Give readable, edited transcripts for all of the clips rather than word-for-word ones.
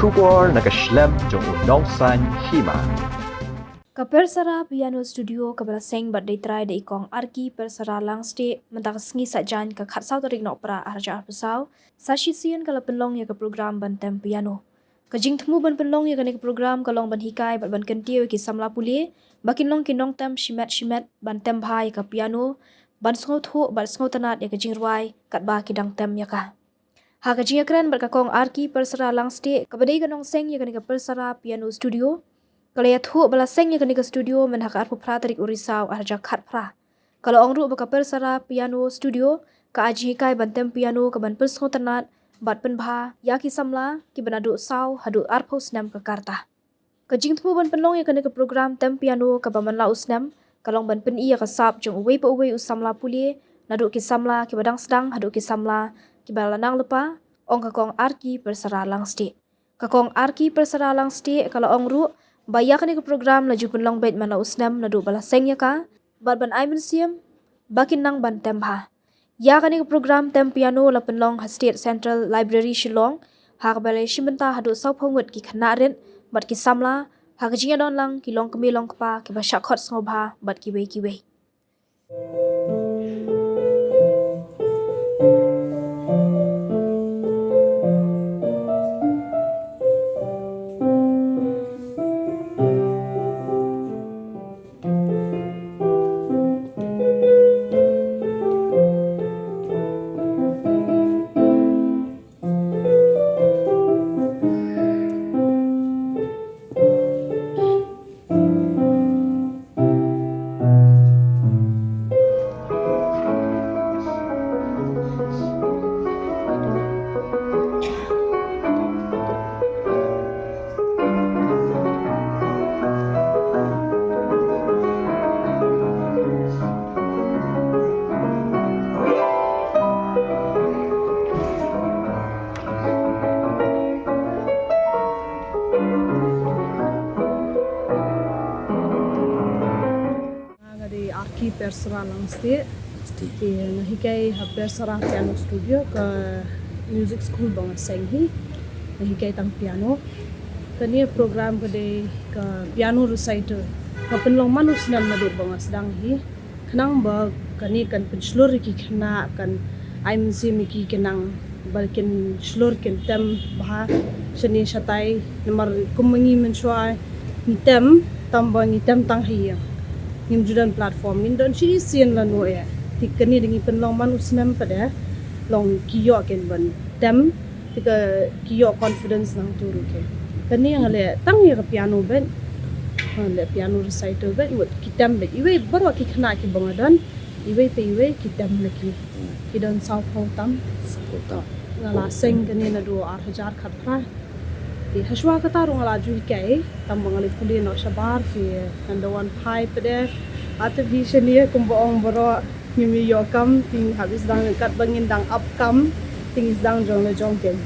Shubor nakaslem jong unongsan hima. Kapersara Piano Studio kabalaseng badai try da ikong arki persara langste mentak sengi sajan ka khatsau tarik nok pra arja pesau sashi sian kala penlong ya ke program bantem piano. Kajing temu ban penlong ya ke program kalong ban hikai ban kentiu ki samla puli bakin long kinong tem shimet bantem bhai ka piano ban sngo thu ban sngo tanat ya kajing ruai kat ba kidang tem ya ka. Ha kajing akran berkakong arki persara langste kabadai kanong seng ya ke persara Piano Studio. Kalau ya thu bala seng ya ke studio men hak arpu pra tarik urisau arja khat pra. Kalau ongru baka persara Piano Studio ka aji kai bantem piano ka ban persngo tanat bat penbha ya ki samla ki banadu sau hadu arpu snam ka karta. Kajing thu ban penlong ya ke program tem piano ka ban la usnam kalong ban pen iya ka sap jong uwei pa uwei usamla puli nadu ki samla ki badang sedang hadu ki samla ki balanang lepa ong kakong arki persara langsti. Kakong arki persara langsti kalau ongru bayak ni ke program laju penlong bait mana usnam nadu bala sengya ka bat ban ai museum bakin nang ban tempha ya kan ke program tem piano la penlong State Central Library Shillong ha bale shimenta hadu sau phongut ki khana ren bat ki samla ha jinga don lang ki long kemi long pa ki ba shakhot snobha bat ki wei Arki persara langste ki nahikai ha persara piano studio ke music school bang senghi nahikai tang piano kani program kade ke piano recital ka penlong manus nan madu bang sedang hi khnang ba kani kan penslur ki khna kan I'm ki kenang balkin slur ken tem bah shani shatai nomor kumangi mensuai ni tem tambah ni tem tang hi nim judan platform indon chi sian la no ya tikani dingi penlong manusnam pada long kiyo ken ban tem tika kiyo confidence nang turu ke kani yang le tang ya piano ben le piano recital ben wat kitam be iwe baro ki khna ki bangadan iwe pe iwe kitam laki kidon sau phau tam ngala seng kani na do 8000 khat phra ti haswa kata rong ala ju kai tam bangali puli no shabar ki and one pipe de at vision ye kumbo ong boro mi yo kam ting habis dang kat bangin dang up kam ting is dang jong le jong ken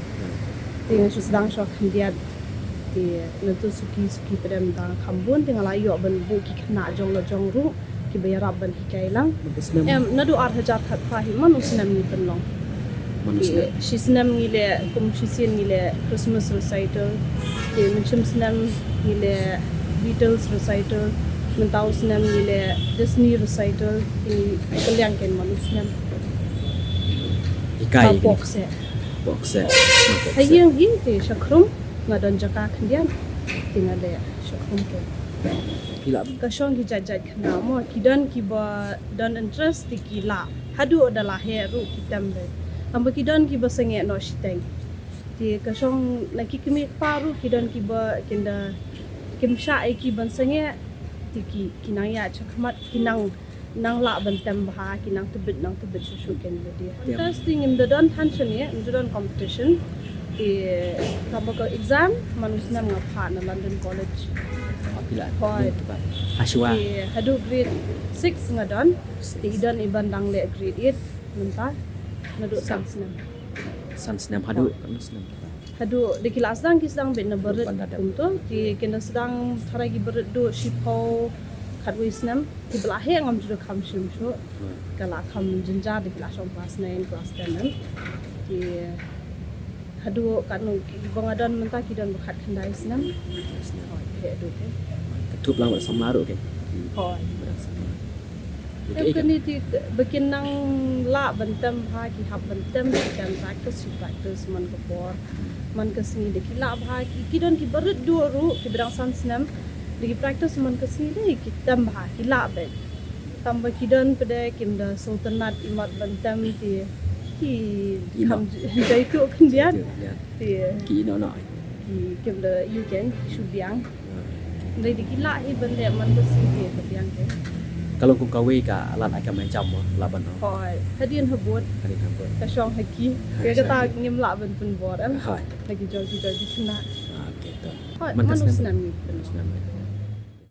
ting is dang shok dia ti natu suki pedam dang khambun ting ala yo ban bu ki khna jong le jong ru ki bayarab ban hikai lang nadu 8000 khat pha hi man usnam ni penlong Shisnam ngile kum shisian ngile Christmas recital ke menchim snam ngile Beatles recital mentau snam ngile Disney recital ini kaliang ken manusnam ikai boxe boxe hayeng hi te shakrum ngadon jaka khandian tingale shakrum ken kila kashong ki jajaj khna mo kidan ki ba don interest ti kila hadu adalah heru kitambe amba kidon ki basenge no shiteng ti kasong laki kimi paru kidon ki ba kinda kimsha ai ki bansenge ti ki kinaya chakmat kinang nang la bantem bha kinang tebit susu ken dia interesting in the don tension ye in the don competition ti tabaka exam manusna ngapha na London College kila Hoi. aswa ti hadu grade 6 ngadon ti idon ibandang le grade 8 mentah nadu sansnam hadu hadu de kilas dang kisdang ben na berat untuk ki kena sedang tharagi berat do shipo khatwisnam ti belahe ngam juda kham shim sho kala kham jinja de kilas on class 9 class 10 ti hadu kanu bangadan mentah kidan bekat kendai senam. He adu ke. Ketup lang sama ro kan. Hoi. Sama. Tapi kan ni bikin nang la bentem ha ki hab bentem dan practice man kapor. Man kesini de ki la ha ki don ki berut dua ru ki berang san senam. Lagi practice man kesini de ki tambah ki la be. Tambah ki don pada kim da sultanat imat bentem ti ki ham jaitu kendian ti Ki no no. ki kim da you can subiang. Dari dikila hi bende man kesini ke biang ke. Kalau kung kawe ka alat ay ka may jam mo laban no. Hoi, hadian habut Kani tambah. ka syong haki. Kaya kata ngim la ben pun bor am. Hai. Lagi jol di kena. Okay to. Hoi, Man manus kasnam. nan ni. Manus nama.